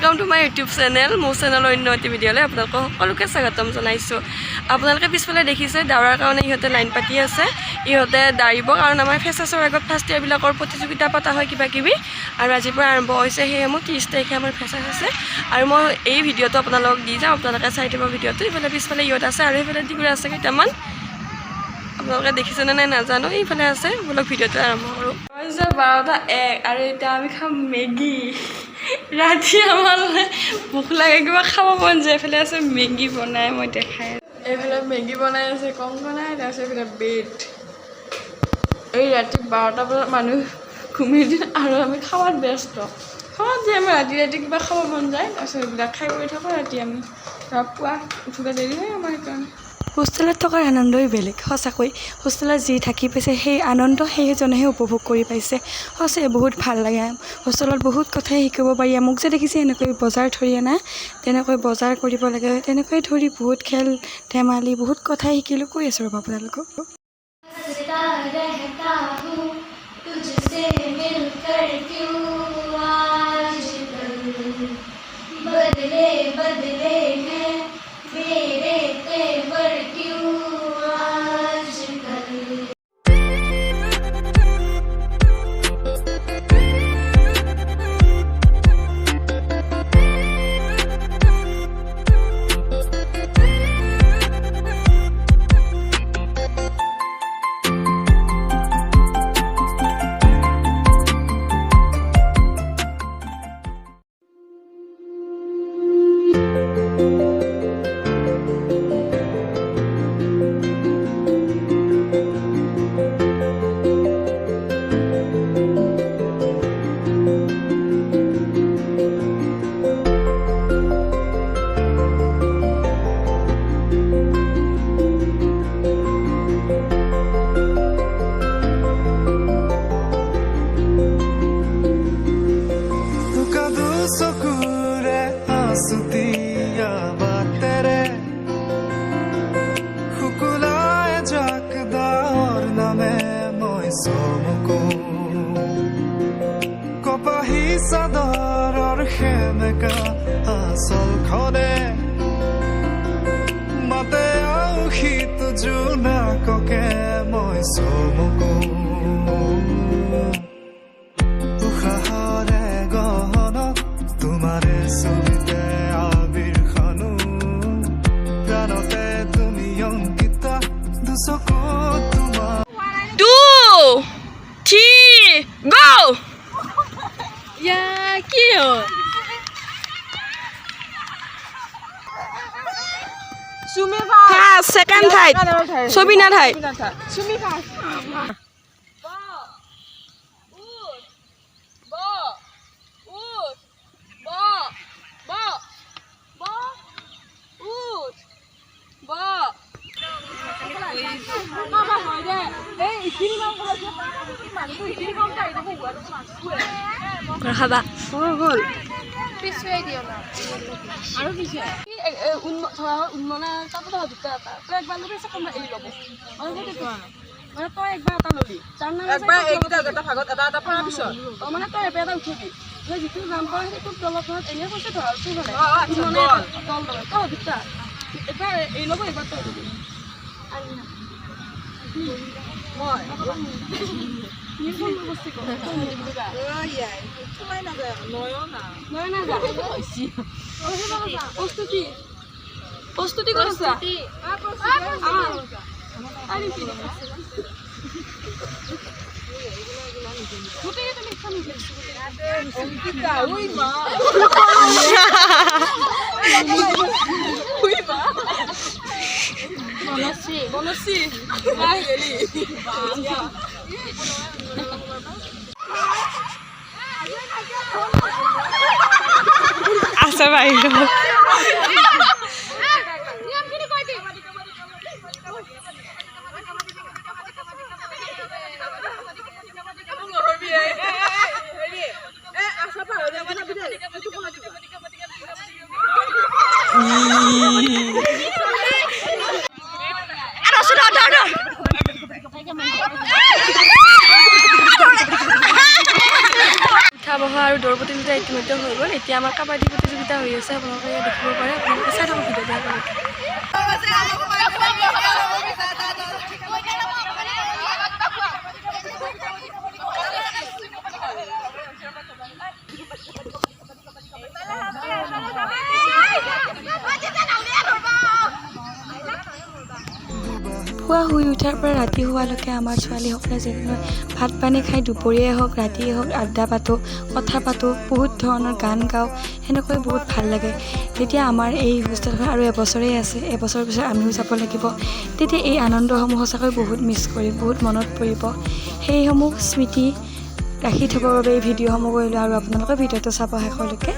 Welcome to my YouTube channel मोर channel अन्य एटी भिडिओले आपलोक সকলোকে স্বাগতম জনাইছো। আপোনালোকে পিছফালে দেখিছে দাওৰাৰ কাৰণে ইহঁতে লাইন পাতি আছে। ইহঁতে দাঁড়িব কাৰণ আমাৰ ফেচাছৰ আগত ফাৰ্ষ্ট ইয়াৰ বিলাকৰ প্ৰতিযোগিতা পতা হয় কিবা কিবি আৰু আজিৰ পৰা আৰম্ভ হৈছে। সেয়ে মোৰ 30 তাৰিখে আমাৰ ফেচাছ আছে আৰু মই এই ভিডিঅ'টো আপোনালোকক দি যাম। আপোনালোকে চাই দিব ভিডিঅ'টো। ইফালে পিছফালে ইহঁত আছে আৰু ইফালে দিগুৰা আছে কেইটামান। আপোনালোকে দেখিছেনে নাই নাজানো। এইফালে আছে বলক ভিডিঅ'টো আৰম্ভ কৰোঁ। 12:01 আৰু এতিয়া আমি খাম মেগী। ৰাতি আমাৰ ভোক লাগে কিবা খাব মন যায়। এইফালে আছে মেগী বনাই মই দেখাই। এইফালে মেগী বনাই আছে কম বনাই তাৰপিছত এইফালে বেড। এই ৰাতি 12টা বজাত মানুহ ঘুমি দিয়ে আৰু আমি খাৱাত ব্যস্ত। খাৱাত যে আমাৰ ৰাতি ৰাতি কিবা খাব মন যায় তাৰপিছত এইবিলাক খাই কৰি থাকোঁ। ৰাতি আমি পুৱা উঠোতে দেৰি হয় আমাৰ সেইকাৰণে। হোষ্টেলত থকাৰ আনন্দই বেলেগ সঁচাকৈ। হোষ্টেলত যি থাকি পাইছে সেই আনন্দ সেইজনেহে উপভোগ কৰি পাইছে। সঁচাই বহুত ভাল লাগে। হোষ্টেলত বহুত কথাই শিকিব পাৰি। মোক যে দেখিছে এনেকৈ বজাৰ ধৰি আনা তেনেকৈ বজাৰ কৰিব লাগে তেনেকৈ ধৰি বহুত খেল ধেমালি বহুত কথাই শিকিলোঁ। কৈ আছোঁ ৰ'ব আপোনালোকক। চাদৰৰ সেমেকা আচল খনে মাতে আউসিত জোনাককে মই চমকো উশাহৰে গহনক তোমাৰে ছবিতে আবিৰ খানো প্ৰাণতে তুমি অংকিত দুচকু তোমাৰ 2 3 go Yeah, cute. Sumi first, second third. Sobina third. Sumi first. Merhaba. Gol. Piswe dia lah. Aru piswe. Unmona tapi dah juta tak. Tu ekbar lebih sekolah ini loh. Mana tu tu? Mana tu ekbar tak loli. Karena ekbar ekbar kita भागत ada apa piswe? Oh mana tu ekbar tak uji. Jadi jitu nampak itu kalau kau ini kau sudah tu boleh. Gol. Gol. Kau juta. Ekbar ini loh ekbar tu. Moi. Ni pun mesti kau. Oh iya. Cuma nak noyona. Noyona dah. Isi. Oh siapa? Postuti. Postuti kau rasa? Apa? Ani sini. Putih itu ni kami. Kita, ui ma. Ui ma. Bonasi. Bonasi. Ah jadi. Asa baik. উঠা বহা আৰু দৌৰ প্ৰতিযোগিতা ইতিমধ্যে হৈ গ'ল। এতিয়া আমাৰ কাবাডী প্ৰতিযোগিতা হৈ আছে আপোনালোকে দেখিব পাৰে আপোনালোকে চাই থাকক ভিডিঅ'টো পুৱা শুই উঠাৰ পৰা ৰাতি হোৱালৈকে আমাৰ ছোৱালীসকলে যেনেকৈ ভাত পানী খাই দুপৰীয়াই হওক ৰাতিয়ে হওক আড্ডা পাতোঁ কথা পাতোঁ বহুত ধৰণৰ গান গাওঁ সেনেকৈ বহুত ভাল লাগে তেতিয়া আমাৰ এই হোষ্টেলখন আৰু এবছৰেই আছে এবছৰৰ পিছত আমিও যাব লাগিব তেতিয়া এই আনন্দসমূহ সঁচাকৈ বহুত মিছ কৰিম বহুত মনত পৰিব সেইসমূহ স্মৃতি ৰাখি থবৰ বাবে এই ভিডিঅ'সমূহ কৰিলোঁ আৰু আপোনালোকে ভিডিঅ'টো চাব শেষলৈকে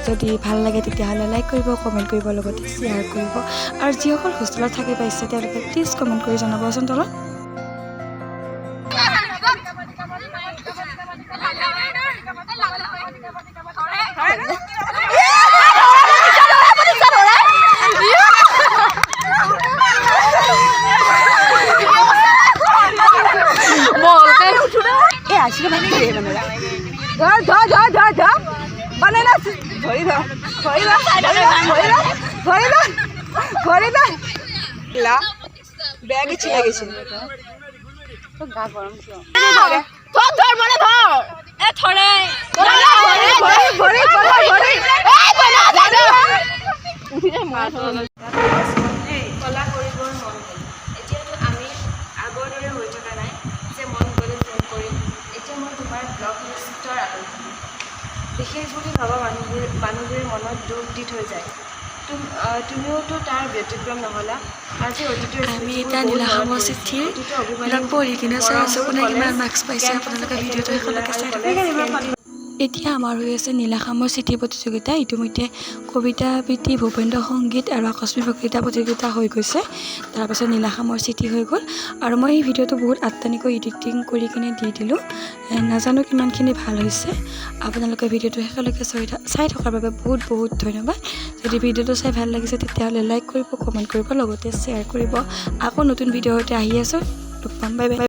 যদি ভাল লাগে তেতিয়াহ'লে লাইক কৰিব কমেণ্ট কৰিব লগতে শ্বেয়াৰ কৰিব আৰু যিসকল হোষ্টেলত থাকি পাইছে তেওঁলোকে প্লিজ কমেণ্ট কৰি জনাবচোন তলত বেগ ইচ্ছে লাগিছে গা গৰম কলা কৰিবৰ মন হ'ল এতিয়াতো আমি আগৰ দৰে হৈ থকা নাই যে মন গ'লে ফোন কৰিম এতিয়া মই তোমাৰ ব্লগ লিষ্টৰ আৰম্ভ বিশেষ বুলি ভাবা মানুহবোৰে মনত দুখ দি থৈ যায় তুমিওতো তাৰ ব্যতিক্ৰম নহ'লা আজি অতীতৰ আমি এতিয়া নীলাখামৰ চিঠিৰ পঢ়ি কিনে চাই আছোঁ কোনে কিমান মাৰ্কছ পাইছে আপোনালোকে ভিডিঅ'টো শেষলৈকে চাই থাকক এতিয়া আমাৰ হৈ আছে নীলাখামৰ চিঠি প্ৰতিযোগিতা ইতিমধ্যে কবিতা আবৃত্তি ভূপেন্দ্ৰ সংগীত আৰু আকস্মিক বক্তৃতা প্ৰতিযোগিতা হৈ গৈছে তাৰপাছত নীলাখামৰ চিঠি হৈ গ'ল আৰু মই এই ভিডিঅ'টো বহুত আত্তানিকৈ এডিটিং কৰি কিনে দি দিলোঁ নাজানো কিমানখিনি ভাল হৈছে আপোনালোকে ভিডিঅ'টো শেষলৈকে চাই থকাৰ বাবে বহুত বহুত ধন্যবাদ যদি ভিডিঅ'টো চাই ভাল লাগিছে তেতিয়াহ'লে লাইক কৰিব কমেণ্ট কৰিব লগতে শ্বেয়াৰ কৰিব আকৌ নতুন ভিডিঅ' সৈতে আহি আছোঁ লগ পাম বাই বাই